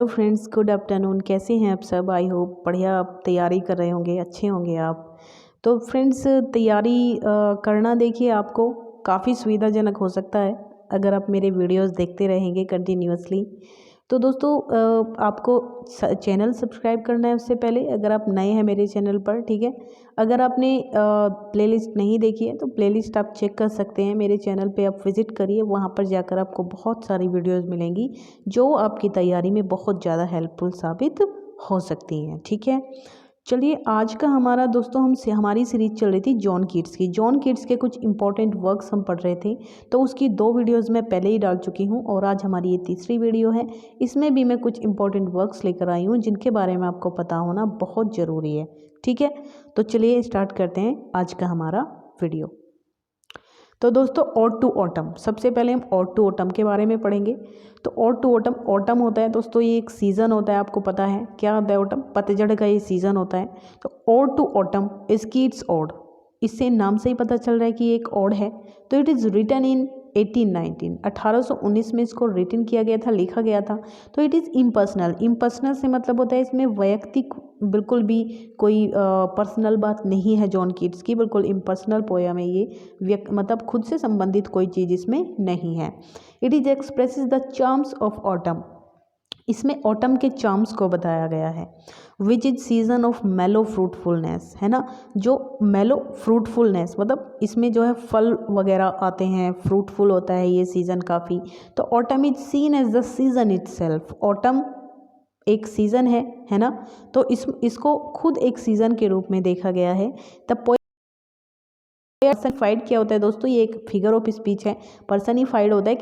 तो friends, good afternoon. कैसे हैं आप सब? आई होप बढ़िया आप तैयारी कर रहे होंगे, अच्छे होंगे आप। तो फ्रेंड्स, तैयारी करना देखिए आपको काफ़ी सुविधाजनक हो सकता है अगर आप मेरे वीडियोस देखते रहेंगे कंटिन्यूअसली। तो दोस्तों, आपको चैनल सब्सक्राइब करना है उससे पहले, अगर आप नए हैं मेरे चैनल पर, ठीक है। अगर आपने प्लेलिस्ट नहीं देखी है तो प्लेलिस्ट आप चेक कर सकते हैं मेरे चैनल पे, आप विज़िट करिए। वहाँ पर जाकर आपको बहुत सारी वीडियोस मिलेंगी जो आपकी तैयारी में बहुत ज़्यादा हेल्पफुल साबित हो सकती हैं, ठीक है। चलिए, आज का हमारा दोस्तों हमारी सीरीज चल रही थी जॉन कीट्स की। जॉन कीट्स के कुछ इंपॉर्टेंट वर्क्स हम पढ़ रहे थे, तो उसकी 2 वीडियोस मैं पहले ही डाल चुकी हूँ और आज हमारी ये तीसरी वीडियो है। इसमें भी मैं कुछ इंपॉर्टेंट वर्क्स लेकर आई हूँ जिनके बारे में आपको पता होना बहुत ज़रूरी है, ठीक है। तो चलिए स्टार्ट करते हैं आज का हमारा वीडियो। तो दोस्तों, ऑड टू ऑटम, सबसे पहले हम ऑड टू ऑटम के बारे में पढ़ेंगे। तो ऑड टू ऑटम, ऑटम होता है दोस्तों, ये एक सीज़न होता है, आपको पता है क्या होता है ऑटम? पतझड़ का ये सीज़न होता है। तो ode to autumn is Keats ode, इससे नाम से ही पता चल रहा है कि ये एक ऑड है। तो इट इज़ रिटन इन 1819 में इसको रिटन किया गया था, लिखा गया था। तो इट इज़ इम्पर्सनल, इम्पर्सनल से मतलब होता है इसमें वैयक्तिक बिल्कुल भी कोई पर्सनल बात नहीं है जॉन कीट्स की, बिल्कुल इम्पर्सनल पोयम है ये, मतलब खुद से संबंधित कोई चीज़ इसमें नहीं है। It is expresses the charms of autumn, इसमें ऑटम के चार्म्स को बताया गया है। विच इज सीजन ऑफ मेलो फ्रूटफुलनेस, है ना, जो मेलो फ्रूटफुलनेस मतलब इसमें जो है फल वगैरह आते हैं, फ्रूटफुल होता है ये सीज़न काफ़ी। तो autumn is seen as the season itself, autumn एक सीज़न है ना। तो इसको खुद एक सीज़न के रूप में देखा गया है। द पर्सनिफाइड क्या होता है दोस्तों? ये एक फिगर ऑफ स्पीच है। पर्सनिफाइड होता है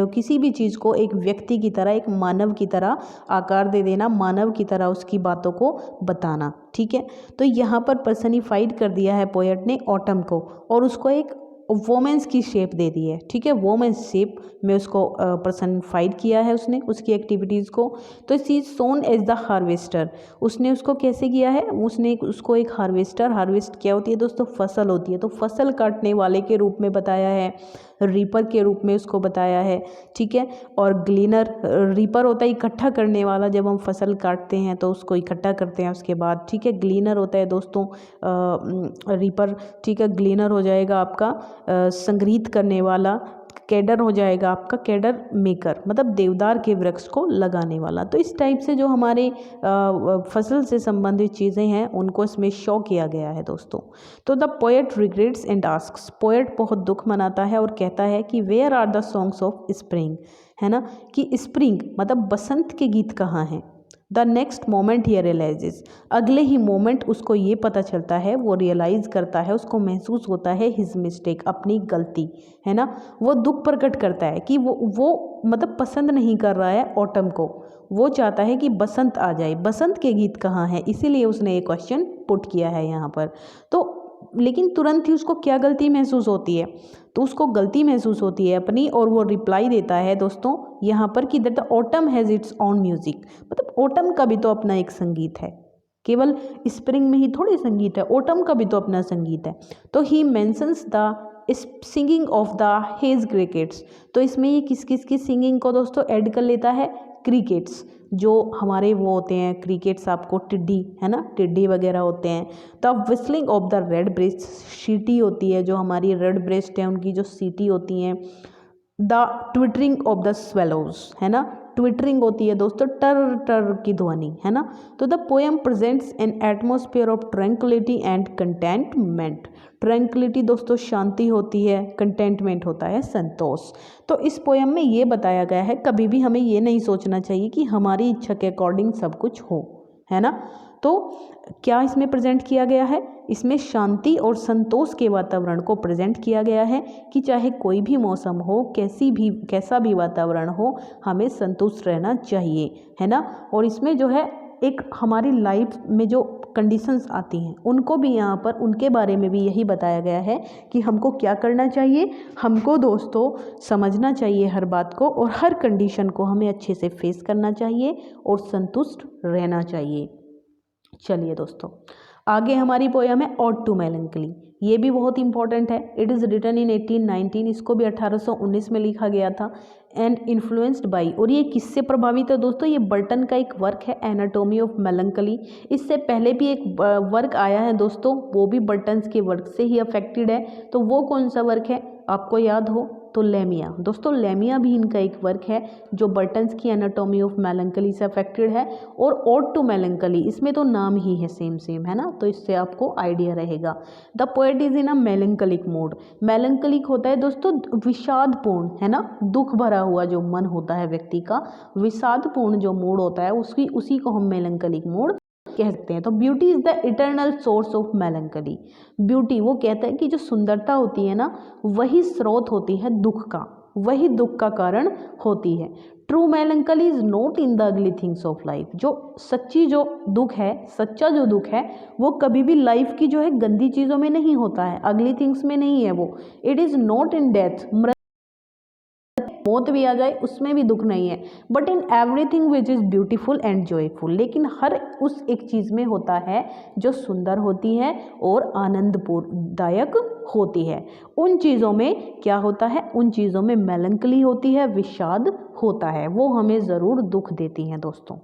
किसी भी चीज़ को एक व्यक्ति की तरह, एक मानव की तरह आकार दे देना, मानव की तरह उसकी बातों को बताना, ठीक है। तो यहाँ पर पर्सनिफाइड कर दिया है पोएट ने ऑटम को, और उसको एक वोमेंस की शेप दे दी है, ठीक है। वोमेंस शेप में उसको पर्सनिफाइड किया है उसने, उसकी एक्टिविटीज़ को। तो she is shown as the harvester, उसने उसको कैसे किया है? उसने उसको एक हार्वेस्टर, हार्वेस्ट क्या होती है दोस्तों? फसल होती है। तो फसल काटने वाले के रूप में बताया है, रीपर के रूप में उसको बताया है, ठीक है। और ग्लीनर, रीपर होता है इकट्ठा करने वाला, जब हम फसल काटते हैं तो उसको इकट्ठा करते हैं उसके बाद, ठीक है। ग्लीनर होता है दोस्तों रीपर, ठीक है। ग्लीनर हो जाएगा आपका संग्रहित करने वाला, कैडर हो जाएगा आपका कैडर मेकर, मतलब देवदार के वृक्ष को लगाने वाला। तो इस टाइप से जो हमारे फसल से संबंधित चीज़ें हैं उनको इसमें शो किया गया है दोस्तों। तो the poet regrets and asks, poet बहुत दुख मनाता है और कहता है कि where are the songs of spring, है ना, कि स्प्रिंग मतलब बसंत के गीत कहाँ हैं। द नेक्स्ट मोमेंट ही रियलाइजेस, अगले ही मोमेंट उसको ये पता चलता है, वो रियलाइज़ करता है, उसको महसूस होता है हिज मिस्टेक, अपनी गलती, है ना। वो दुख प्रकट करता है कि वो मतलब पसंद नहीं कर रहा है ऑटम को, वो चाहता है कि बसंत आ जाए, बसंत के गीत कहाँ हैं, इसीलिए उसने ये क्वेश्चन पुट किया है यहाँ पर। तो लेकिन तुरंत ही उसको क्या गलती महसूस होती है? तो उसको गलती महसूस होती है अपनी, और वो रिप्लाई देता है दोस्तों यहाँ पर कि that the autumn has its on music, मतलब ऑटम का भी तो अपना एक संगीत है, केवल स्प्रिंग में ही थोड़ी संगीत है, ऑटम का भी तो अपना संगीत है। तो ही mentions the singing of the hedge crickets, तो इसमें ये किस किस की सिंगिंग को दोस्तों ऐड कर लेता है? क्रिकेट्स, जो हमारे वो होते हैं क्रिकेट्स, आपको टिड्डी, है ना, टिड्डी वगैरह होते हैं। The whistling of the red breast, सीटी होती है जो हमारी रेड ब्रेस्ट है उनकी जो सीटी होती हैं। The twittering of the swallows, है ना, ट्विटरिंग होती है दोस्तों टर टर की ध्वनि, है ना। तो the poem presents N atmosphere of tranquillity and contentment, tranquillity दोस्तों शांति होती है, कंटेंटमेंट होता है संतोष। तो इस पोएम में ये बताया गया है, कभी भी हमें ये नहीं सोचना चाहिए कि हमारी इच्छा के अकॉर्डिंग सब कुछ हो, है ना। तो क्या इसमें प्रेजेंट किया गया है? इसमें शांति और संतोष के वातावरण को प्रेजेंट किया गया है कि चाहे कोई भी मौसम हो, कैसा भी वातावरण हो, हमें संतुष्ट रहना चाहिए, है ना। और इसमें जो है एक हमारी लाइफ में जो कंडीशंस आती हैं उनको भी यहाँ पर, उनके बारे में भी यही बताया गया है कि हमको क्या करना चाहिए। हमको दोस्तों समझना चाहिए हर बात को, और हर कंडीशन को हमें अच्छे से फेस करना चाहिए और संतुष्ट रहना चाहिए। चलिए दोस्तों, आगे हमारी पोयम है ऑड टू मेलंकली, ये भी बहुत इंपॉर्टेंट है। इट इज़ रिटन इन 1819, इसको भी 1819 में लिखा गया था। एंड इन्फ्लुएंस्ड बाई, और ये किससे प्रभावित है दोस्तों, ये बर्टन का एक वर्क है एनाटॉमी ऑफ मेलंकली। इससे पहले भी एक वर्क आया है दोस्तों, वो भी बर्टन्स के वर्क से ही अफेक्टेड है। तो वो कौन सा वर्क है, आपको याद हो तो लेमिया। दोस्तों लेमिया भी इनका एक वर्क है जो बर्टन्स की एनाटॉमी ऑफ मेलंकली से अफेक्टेड है। और ओड टू मेलंकली, इसमें तो नाम ही है सेम है ना, तो इससे आपको आइडिया रहेगा। The poet is in a melancholic mood. Melancholic होता है दोस्तों विषादपूर्ण, है ना, दुख भरा हुआ जो मन होता है व्यक्ति का, विषादपूर्ण जो मूड होता है उसी को हम मेलंकलिक मूड कह सकते हैं। तो beauty is the eternal source of melancholy. Beauty, वो कहता है कि जो सुंदरता होती है ना, वही स्रोत होती है दुख का, वही दुख का कारण होती है। True melancholy is not in the ugly things of life. जो दुख है, सच्चा जो दुख है, वो कभी भी लाइफ की जो है गंदी चीज़ों में नहीं होता है, अगली थिंग्स में नहीं है वो। It is not in death, मौत भी आ जाए उसमें भी दुख नहीं है, but in everything which is beautiful and joyful. लेकिन हर उस एक चीज़ में होता है जो सुंदर होती है और आनंददायक होती है। उन चीज़ों में क्या होता है, उन चीज़ों में मेलंकली होती है, विषाद होता है, वो हमें ज़रूर दुख देती हैं दोस्तों।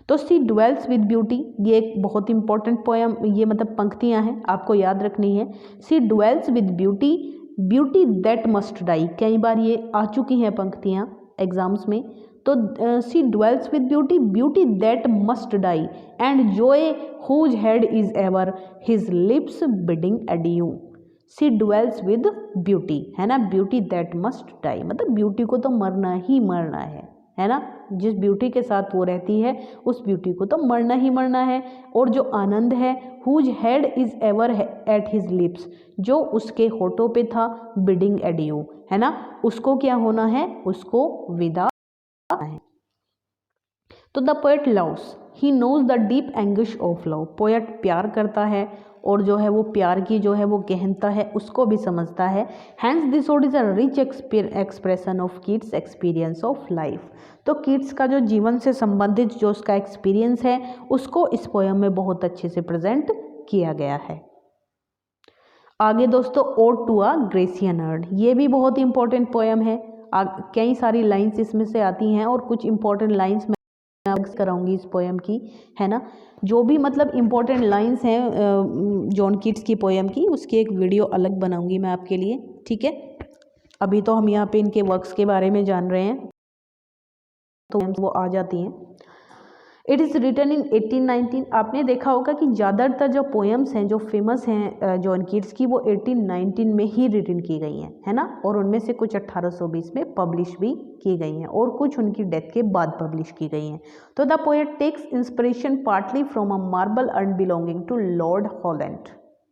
तो सी ड्वेल्स विद ब्यूटी, ये एक बहुत इंपॉर्टेंट पोएम, ये मतलब पंक्तियाँ हैं, आपको याद रखनी है। She dwells with beauty, beauty that must die, कई बार ये आ चुकी हैं पंक्तियाँ एग्जाम्स में। तो she dwells with beauty, beauty that must die, and joy whose head is ever his lips bidding adieu. She dwells with beauty, है ना, ब्यूटी दैट मस्ट डाई, मतलब ब्यूटी को तो मरना ही मरना है ना, जिस ब्यूटी के साथ वो रहती है उस ब्यूटी को तो मरना ही मरना है। और जो आनंद है, whose head is ever at his lips, जो उसके होठों पे था, बिडिंग एडियू, है ना, उसको क्या होना है, उसको विदा है। तो the poet loves, he knows the deep anguish of love. Poet प्यार करता है और जो है वो प्यार की जो है वो गहनता है उसको भी समझता है। Hence this ode is a rich expression of Keats experience of life. तो किड्स का जो जीवन से संबंधित जो उसका एक्सपीरियंस है उसको इस पोएम में बहुत अच्छे से प्रेजेंट किया गया है। आगे दोस्तों ode to a Grecian urn, ये भी बहुत इंपॉर्टेंट पोएम है। कई सारी लाइंस इसमें से आती हैं और कुछ इंपॉर्टेंट लाइंस मैं कराऊंगी इस पोएम की, है ना। जो भी मतलब इंपॉर्टेंट लाइंस हैं जॉन कीट्स की पोएम की, उसकी एक वीडियो अलग बनाऊंगी मैं आपके लिए, ठीक है। अभी तो हम यहाँ पे इनके वर्क्स के बारे में जान रहे हैं, तो वो आ जाती हैं। It is written in 1819। आपने देखा होगा कि ज़्यादातर जो पोएम्स हैं जो फेमस हैं जॉन कीट्स की, वो 1819 में ही रिटन की गई हैं, है ना, और उनमें से कुछ 1820 में पब्लिश भी की गई हैं और कुछ उनकी डेथ के बाद पब्लिश की गई हैं। तो the poet takes inspiration partly from a marble urn belonging to Lord Holland,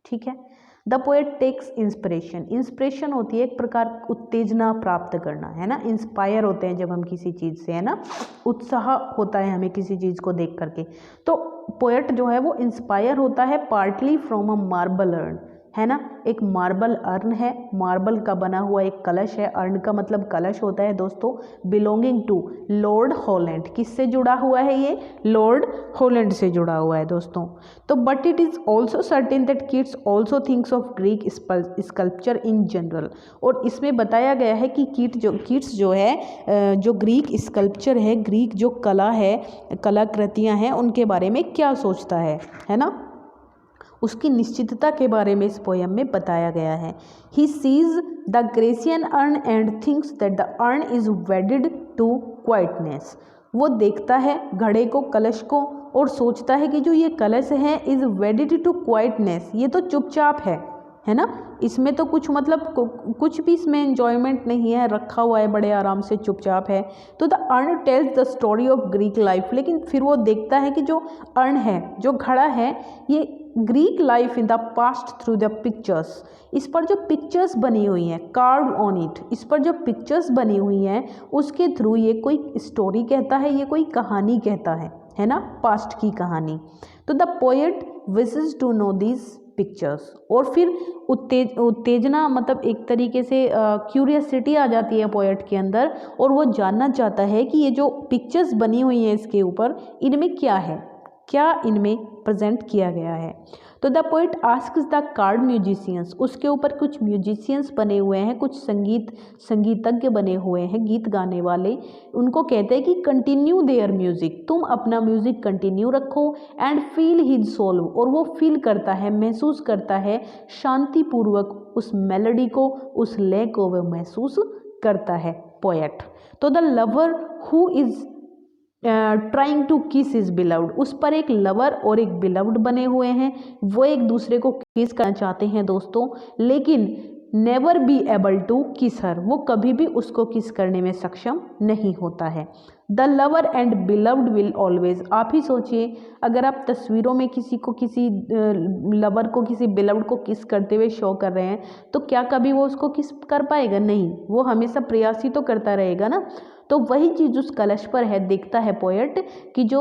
ठीक है। The poet takes inspiration, inspiration होती है एक प्रकार उत्तेजना प्राप्त करना, है ना, इंस्पायर होते हैं जब हम किसी चीज़ से, है ना, उत्साह होता है हमें किसी चीज़ को देख करके। तो पोएट जो है वो इंस्पायर होता है partly from a marble earn, है ना, एक मार्बल अर्न है, मार्बल का बना हुआ एक कलश है, अर्न का मतलब कलश होता है दोस्तों, बिलोंगिंग टू लॉर्ड हॉलैंड, किससे जुड़ा हुआ है ये, लॉर्ड हॉलैंड से जुड़ा हुआ है दोस्तों। तो but it is also certain that kids also thinks of Greek sculpture in general, और इसमें बताया गया है कि किड्स जो है जो ग्रीक स्कल्पचर है, ग्रीक जो कला है, कलाकृतियाँ हैं, उनके बारे में क्या सोचता है ना, उसकी निश्चितता के बारे में इस पोएम में बताया गया है। He sees the Grecian urn and thinks that the urn is wedded to quietness. वो देखता है घड़े को, कलश को, और सोचता है कि जो ये कलश है इज वेडेड टू क्वाइटनेस, ये तो चुपचाप है ना, इसमें तो कुछ मतलब कुछ भी इसमें एन्जॉयमेंट नहीं है, रखा हुआ है बड़े आराम से, चुपचाप है। तो the earn tells the story of Greek life, लेकिन फिर वो देखता है कि जो अर्न है, जो घड़ा है, ये Greek life in the past through the pictures, इस पर जो पिक्चर्स बनी हुई हैं, कार्व ऑन इट, इस पर जो पिक्चर्स बनी हुई हैं उसके थ्रू ये कोई स्टोरी कहता है, ये कोई कहानी कहता है ना, पास्ट की कहानी। तो the poet wishes to know this pictures, और फिर उत्तेजना मतलब एक तरीके से क्यूरियसिटी आ जाती है पोएट के अंदर, और वो जानना चाहता है कि ये जो पिक्चर्स बनी हुई हैं इसके ऊपर, इनमें क्या है, क्या इनमें प्रेजेंट किया गया है। तो the poet asks the card musicians, उसके ऊपर कुछ म्यूजिशियंस बने हुए हैं, कुछ संगीतज्ञ बने हुए हैं, गीत गाने वाले, उनको कहते हैं कि कंटिन्यू देयर म्यूजिक, तुम अपना म्यूजिक कंटिन्यू रखो, एंड फील हिज सोल, और वो फील करता है, महसूस करता है शांतिपूर्वक उस मेलोडी को, उस लय को वह महसूस करता है पोएट। तो the lover who is trying to kiss his beloved, उस पर एक लवर और एक बिलव्ड बने हुए हैं, वो एक दूसरे को किस करना चाहते हैं दोस्तों, लेकिन नेवर बी एबल टू किस हर, वो कभी भी उसको किस करने में सक्षम नहीं होता है। The lover and beloved will always, आप ही सोचिए अगर आप तस्वीरों में किसी को, किसी लवर को, किसी बिलव्ड को किस करते हुए शो कर रहे हैं, तो क्या कभी वो उसको किस कर पाएगा? नहीं, वो हमेशा प्रयास ही तो करता रहेगा ना। तो वही चीज़ उस कलश पर है, देखता है पोएट कि जो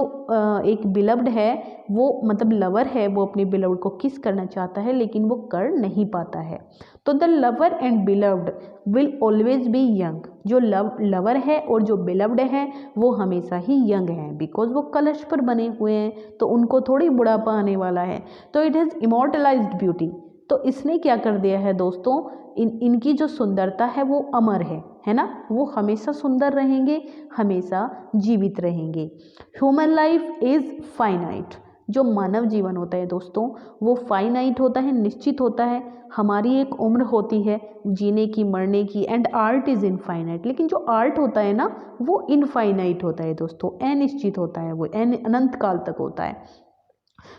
एक बिलव्ड है, वो मतलब लवर है, वो अपने बिलव्ड को किस करना चाहता है लेकिन वो कर नहीं पाता है। तो the lover and beloved will always be young, जो लवर है और जो बिलव्ड है वो हमेशा ही यंग हैं, बिकॉज वो कलश पर बने हुए हैं, तो उनको थोड़ी बुढ़ापा आने वाला है। तो इट हैज़ इमॉर्टलाइज्ड ब्यूटी, तो इसने क्या कर दिया है दोस्तों, इनकी जो सुंदरता है वो अमर है ना, वो हमेशा सुंदर रहेंगे, हमेशा जीवित रहेंगे। ह्यूमन लाइफ इज़ फाइनाइट, जो मानव जीवन होता है दोस्तों वो फाइनाइट होता है, निश्चित होता है। हमारी एक उम्र होती है जीने की, मरने की, एंड आर्ट इज़ इनफाइनाइट, लेकिन जो आर्ट होता है ना वो इनफाइनाइट होता है दोस्तों, अनिश्चित होता है, वो अनंत काल तक होता है।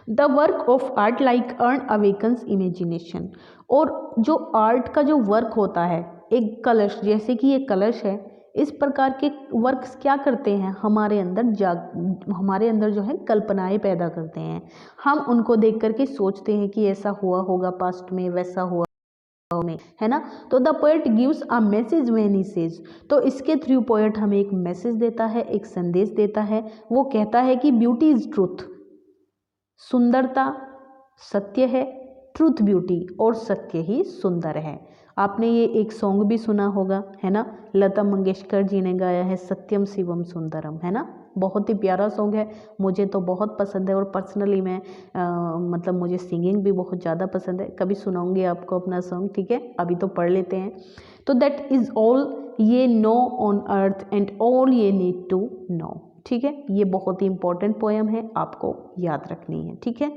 The work of art like earn awakens imagination, और जो आर्ट का जो वर्क होता है, एक कलश, जैसे कि ये कलश है, इस प्रकार के वर्क्स क्या करते हैं, हमारे अंदर जो है कल्पनाएं पैदा करते हैं। हम उनको देख करके सोचते हैं कि ऐसा हुआ होगा पास्ट में, वैसा हुआ में, है ना। तो the poet gives a message when he says, तो इसके थ्रू पोएट हमें एक मैसेज देता है, एक संदेश देता है। वो कहता है कि ब्यूटी इज ट्रूथ, सुंदरता सत्य है, ट्रूथ ब्यूटी, और सत्य ही सुंदर है। आपने ये एक सॉन्ग भी सुना होगा, है ना, लता मंगेशकर जी ने गाया है, सत्यम शिवम सुंदरम, है ना, बहुत ही प्यारा सॉन्ग है, मुझे तो बहुत पसंद है। और पर्सनली मैं मतलब मुझे सिंगिंग भी बहुत ज़्यादा पसंद है, कभी सुनाऊंगी आपको अपना सॉन्ग, ठीक है, अभी तो पढ़ लेते हैं। तो दैट इज़ ऑल ये know on earth and all ये नीड टू नो, ठीक है, ये बहुत ही इंपॉर्टेंट पोएम है, आपको याद रखनी है, ठीक है।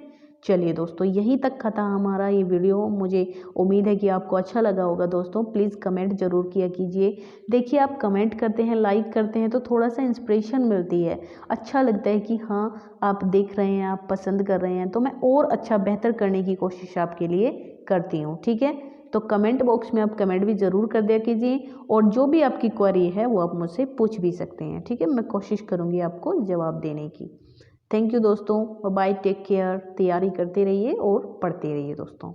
चलिए दोस्तों, यहीं तक था हमारा ये वीडियो, मुझे उम्मीद है कि आपको अच्छा लगा होगा दोस्तों। प्लीज़ कमेंट ज़रूर किया कीजिए। देखिए, आप कमेंट करते हैं, लाइक करते हैं तो थोड़ा सा इंस्पिरेशन मिलती है, अच्छा लगता है कि हाँ आप देख रहे हैं, आप पसंद कर रहे हैं, तो मैं और अच्छा बेहतर करने की कोशिश आपके लिए करती हूँ, ठीक है। तो कमेंट बॉक्स में आप कमेंट भी ज़रूर कर दिया कीजिए, और जो भी आपकी क्वेरी है वो आप मुझसे पूछ भी सकते हैं, ठीक है, मैं कोशिश करूँगी आपको जवाब देने की। थैंक यू दोस्तों, बाय, टेक केयर, तैयारी करते रहिए और पढ़ते रहिए दोस्तों।